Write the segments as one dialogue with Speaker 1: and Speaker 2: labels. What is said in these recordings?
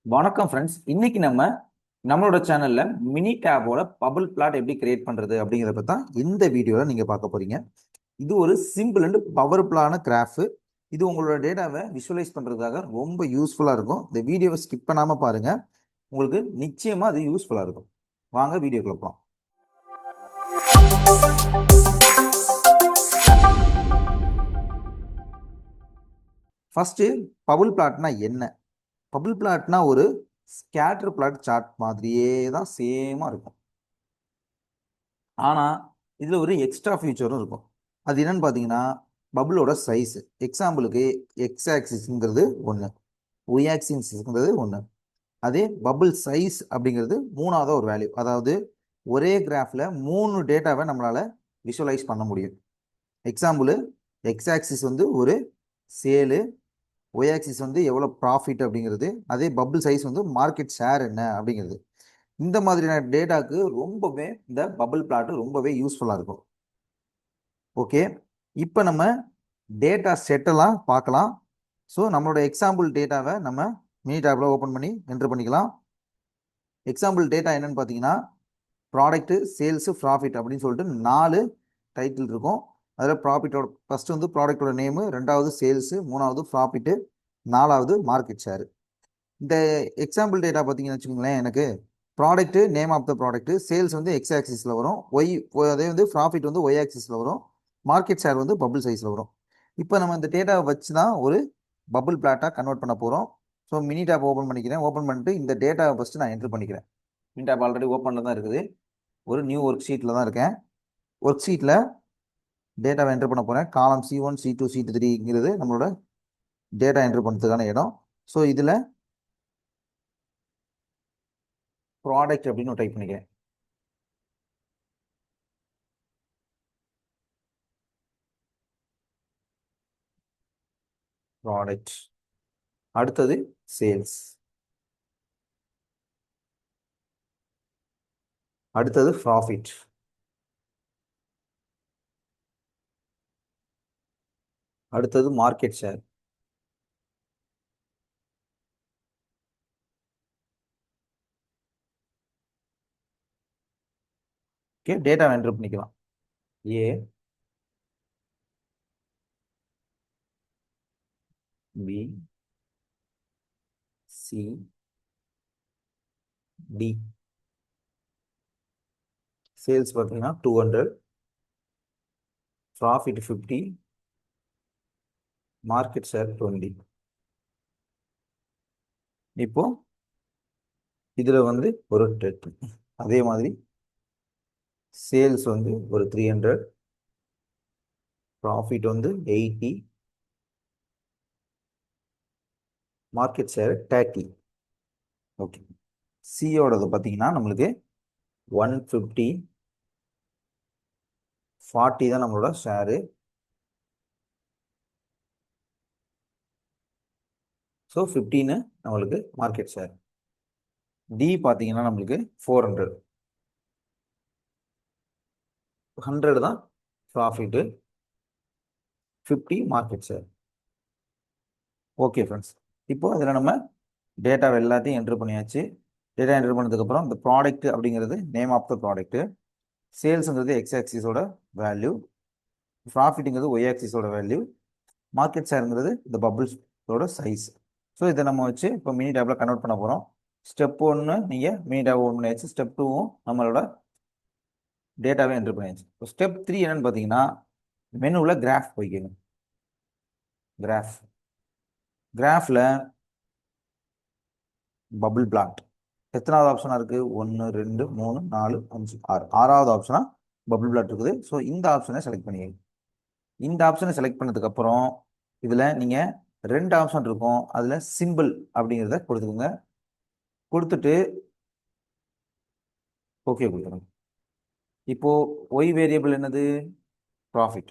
Speaker 1: வணக்கம் ஃப்ரெண்ட்ஸ். இன்னைக்கு நம்மளோட சேனல்ல மினி டேபோட பபிள் பிளாட் எப்படி கிரியேட் பண்றது அப்படிங்கிறத பத்தி தான் இந்த வீடியோல நீங்க பார்க்க போறீங்க. இது ஒரு சிம்பிள் அண்ட் பவர்ஃபுல்லான கிராஃப். இது உங்களோட டேட்டாவை விஷுவலைஸ் பண்றதுக்காக ரொம்ப யூஸ்ஃபுல்லா இருக்கும். இந்த வீடியோவை ஸ்கிப் பண்ணாம பாருங்க, உங்களுக்கு நிச்சயமா அது யூஸ்ஃபுல்லா இருக்கும். வாங்க வீடியோக்குள்ள போலாம். ஃபர்ஸ்ட் பபிள் பிளாட்னா என்ன? பபிள் பிளாட்னா ஒரு ஸ்கேட்டர் பிளாட் சார்ட் மாதிரியே தான் சேமா இருக்கும். ஆனால் இதில் ஒரு எக்ஸ்ட்ரா ஃபியூச்சரும் இருக்கும். அது என்னன்னு பார்த்தீங்கன்னா, பபுளோட சைஸ். எக்ஸாம்பிளுக்கு எக்ஸ் ஆக்சிஸ்ங்கிறது ஒன்று, ஒய் ஆக்சிஸ்ங்கிறது ஒன்று. அதே பபுள் சைஸ் அப்படிங்கிறது மூணாவது ஒரு வேல்யூ. அதாவது ஒரே கிராஃபில் 3 டேட்டாவை நம்மளால் விஷுவலைஸ் பண்ண முடியும். எக்ஸாம்பிள், எக்ஸ் ஆக்சிஸ் வந்து ஒரு சேலு, ஒய் ஆக்சிஸ் வந்து எவ்வளோ ப்ராஃபிட் அப்படிங்கிறது, அதே பபுள் சைஸ் வந்து மார்க்கெட் ஷேர் என்ன அப்படிங்கிறது. இந்த மாதிரியான டேட்டாக்கு ரொம்பவே இந்த பபிள் பிளாட் ரொம்பவே யூஸ்ஃபுல்லாக இருக்கும். ஓகே, இப்போ நம்ம டேட்டா செட்டெல்லாம் பார்க்கலாம். ஸோ நம்மளோட எக்ஸாம்பிள் டேட்டாவை நம்ம மினி டேப்பில் ஓப்பன் பண்ணி என்ட்ரு பண்ணிக்கலாம். எக்ஸாம்பிள் டேட்டா என்னன்னு பார்த்தீங்கன்னா, ப்ராடக்ட்டு, சேல்ஸு, ப்ராஃபிட் அப்படின்னு சொல்லிட்டு 4 டைட்டில் இருக்கும். அதில் ப்ராஃபிட்டோட ஃபஸ்ட்டு வந்து ப்ராடக்டோட நேமு, 2வது சேல்ஸு, 3வது ப்ராஃபிட்டு, 4வது மார்க்கெட் ஷேர். இந்த எக்ஸாம்பிள் டேட்டா பார்த்தீங்கன்னு வச்சுக்கோங்களேன், எனக்கு product, name of the product, sales வந்து எக்ஸ் ஆக்சிஸில் வரும், அதே வந்து ப்ராஃபிட் வந்து ஒய் ஆக்சிஸில் வரும், மார்க்கெட் ஷேர் வந்து பபுள் சைஸில் வரும். இப்போ நம்ம இந்த டேட்டாவை வச்சு தான் ஒரு பபுள் பிளாட்டாக கன்வெர்ட் பண்ண போகிறோம். ஸோ மினி டேப் ஓப்பன் பண்ணிக்கிறேன். ஓப்பன் பண்ணிட்டு இந்த டேட்டாவை ஃபஸ்ட்டு நான் என்ட்ரு பண்ணிக்கிறேன். மினி டேப் ஆல்ரெடி ஓப்பனில் தான் இருக்குது. ஒரு நியூ ஒர்க் ஷீட்டில் தான் இருக்கேன். ஒர்க் ஷீட்டில் டேட்டாவை என்ட்ரு பண்ண போகிறேன். காலம் C1, C2, C3ங்கிறது நம்மளோட டேட்டா என்ட்ரு பண்ணுறதுக்கான இடம். ஸோ இதில் ப்ராடக்ட் அப்படின்னு டைப் பண்ணிக்கிறேன். ப்ராடக்ட். அடுத்தது சேல்ஸ். அடுத்தது ப்ராஃபிட். அடுத்தது market share. Okay, data enter பண்ணிக்கலாம். ஏ, பி, சி, டி. சேல்ஸ் பார்த்தீங்கன்னா 200, ப்ராஃபிட் 50, மார்க்கெட் ஷேர் 20. இப்போ இதில் வந்து ஒரு டெட். அதே மாதிரி சேல்ஸ் வந்து ஒரு 300, ப்ராஃபிட் வந்து 80, மார்க்கெட் ஷேர் 30. ஓகே, சியோடது பார்த்தீங்கன்னா நம்மளுக்கு 150, 40 தான் நம்மளோட ஷேரு. ஸோ 15 நம்மளுக்கு மார்க்கெட் ஷேர். டி பார்த்தீங்கன்னா நம்மளுக்கு 400, 100 தான் profit, 50 market share. Okay friends, இப்போ அதில் நம்ம டேட்டாவை எல்லாத்தையும் என்ட்ரு பண்ணியாச்சு. டேட்டா என்ட்ரு பண்ணதுக்கப்புறம் இந்த ப்ராடக்ட் அப்படிங்கிறது நேம் ஆஃப் த ப்ராடக்ட்டு, சேல்ஸுங்கிறது எக்ஸ் ஆக்சிஸோட வேல்யூ, ப்ராஃபிட்டுங்கிறது ஒய் ஆக்சிஸோட வேல்யூ, மார்க்கெட் ஷேருங்கிறது இந்த பபுள்ஸோட சைஸ். ஸோ இதை நம்ம வச்சு இப்போ மினி டேப்பில் கன்வெர்ட் பண்ண போகிறோம். ஸ்டெப் 1 நீங்கள் மினி டேப் ஓப்பன் பண்ணியாச்சு. ஸ்டெப் 2வும் நம்மளோட டேட்டாவே என்ட்ரு பண்ணியாச்சு. இப்போ ஸ்டெப் 3 என்னன்னு பார்த்தீங்கன்னா, மெனுவில் கிராஃப் போய்க்கோங்க. கிராஃப், கிராஃபில் பபுள் பிளாட் எத்தனாவது ஆப்ஷனாக இருக்குது? 1, 2, 3, 4, 5, 6. 6வது ஆப்ஷனாக பபுள் பிளாட் இருக்குது. ஸோ இந்த ஆப்ஷனை செலக்ட் பண்ணிக்கோங்க. இந்த ஆப்ஷனை செலக்ட் பண்ணதுக்கப்புறம் இதில் நீங்கள் 2 ஆப்ஷன் இருக்கும். அதில் சிம்பிள் அப்படிங்கிறத கொடுத்துக்கோங்க. கொடுத்துட்டு ஓகே கொடுத்துருங்க. இப்போது ஒய் வேரியபிள் என்னது? ப்ராஃபிட்.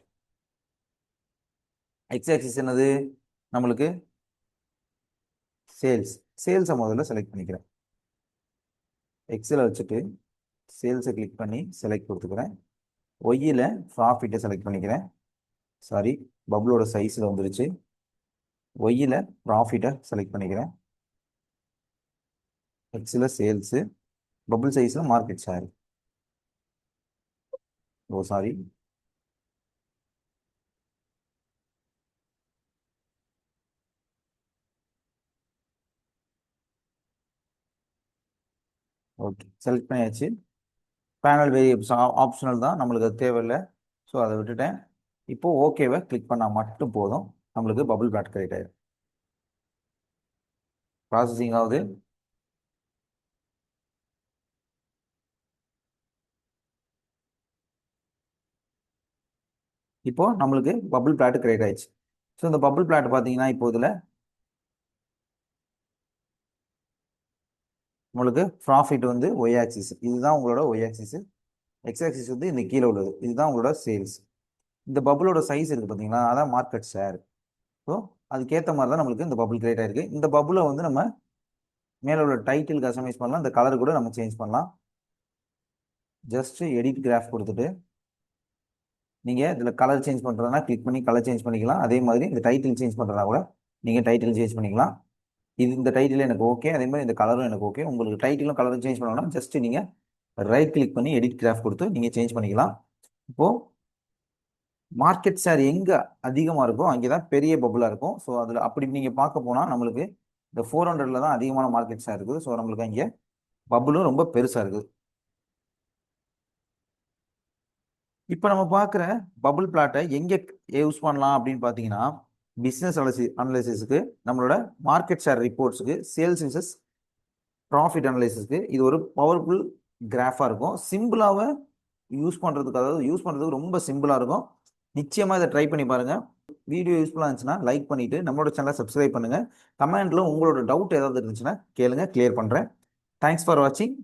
Speaker 1: எக்ஸ் ஆக்சிஸ் என்னது? நம்மளுக்கு சேல்ஸ். சேல்ஸை முதல்ல செலக்ட் பண்ணிக்கிறேன். எக்ஸில் வச்சுட்டு சேல்ஸை கிளிக் பண்ணி செலக்ட் கொடுத்துக்கிறேன். ஒய்யில் ப்ராஃபிட்டை செலக்ட் பண்ணிக்கிறேன். சாரி, பபுளோட சைஸில் வந்துருச்சு. ஒய்யில் ப்ராஃபிட்டை செலக்ட் பண்ணிக்கிறேன். எக்ஸில் சேல்ஸு, பபுள் சைஸில் மார்க்கெட் ஷேர். ஓ சாரி. ஓகே, செலக்ட் பண்ணியாச்சு. பேனல் வேரியபிள்ஸ் ஆப்ஷனல் தான், நம்மளுக்கு அது தேவையில்லை. ஸோ அதை விட்டுட்டேன். இப்போ ஓகேவை கிளிக் பண்ணால் மட்டும் போதும், நம்மளுக்கு பபுள் பிளாட் கிரியேட் ஆயிடும். ப்ராசஸிங் ஆகுது. இப்போ நம்மளுக்கு பபுள் பிளாட் கிரியேட் ஆயிடுச்சு. ஸோ இந்த பபுள் பிளாட் பார்த்தீங்கன்னா இப்போ இதில் உங்களுக்கு ப்ராஃபிட் வந்து ஒய் ஆக்சிஸ், இதுதான் உங்களோட ஒய் ஆக்சிஸ். எக்ஸ் ஆக்சிஸ் வந்து இந்த கீழே உள்ளது, இதுதான் உங்களோட சேல்ஸ். இந்த பபுளோட சைஸ் இருக்குது பார்த்தீங்களா, அதான் மார்க்கெட் ஷேர். ஸோ அதுக்கேற்ற மாதிரி தான் நம்மளுக்கு இந்த பபுள் கிரியேட் ஆயிருக்கு. இந்த பபுளை வந்து நம்ம மேலே உள்ள டைட்டில் கஸ்டமைஸ் பண்ணலாம், இந்த கலர் கூட நம்ம சேஞ்ச் பண்ணலாம். ஜஸ்ட் எடிட் கிராஃப் கொடுத்துட்டு நீங்கள் இதில் கலர் சேஞ்ச் பண்ணுறதுனா கிளிக் பண்ணி கலர் சேஞ்ச் பண்ணிக்கலாம். அதே மாதிரி இந்த டைட்டில் சேஞ்ச் பண்ணுறதா கூட நீங்கள் டைட்டில் சேஞ்ச் பண்ணிக்கலாம். இது இந்த டைட்டில் எனக்கு ஓகே, அதே மாதிரி இந்த கலரும் எனக்கு ஓகே. உங்களுக்கு டைட்டிலும் கலரும் சேஞ்ச் பண்ணணும்னா ஜஸ்ட் நீங்கள் ரைட் கிளிக் பண்ணி எடிட் கிராஃப் கொடுத்து நீங்கள் சேஞ்ச் பண்ணிக்கலாம். இப்போது மார்க்கெட் ஷேர் எங்கே அதிகமாக இருக்கோ அங்கே தான் பெரிய பபுளாக இருக்கும். ஸோ அதில் அப்படி நீங்கள் பார்க்க போனால் நம்மளுக்கு இந்த 400 தான் அதிகமான மார்க்கெட் ஷேர் இருக்குது. ஸோ நம்மளுக்கு அங்கே பபுளும் ரொம்ப பெருசாக இருக்குது. இப்போ நம்ம பார்க்குற பபுள் பிளாட்டை எங்கே யூஸ் பண்ணலாம் அப்படின்னு பார்த்தீங்கன்னா, பிஸ்னஸ் அனலைசிஸுக்கு, நம்மளோட மார்க்கெட் ஷேர் ரிப்போர்ட்ஸுக்கு, சேல்ஸ் விசஸ் ப்ராஃபிட் அனலைசிஸ்க்கு இது ஒரு பவர்ஃபுல் கிராஃபாக இருக்கும். சிம்பிளாக யூஸ் பண்ணுறதுக்கு, அதாவது யூஸ் பண்ணுறதுக்கு ரொம்ப சிம்பிளாக இருக்கும். நிச்சயமாக இதை ட்ரை பண்ணி பாருங்கள். வீடியோ யூஸ்ஃபுல்லாக இருந்துச்சுன்னா லைக் பண்ணிவிட்டு நம்மளோட சேனலை சப்ஸ்கிரைப் பண்ணுங்கள். கமெண்ட்டில் உங்களோட டவுட் ஏதாவது இருந்துச்சுன்னா கேளுங்க, கிளியர் பண்ணுறேன். தேங்க்ஸ் ஃபார் வாட்சிங்.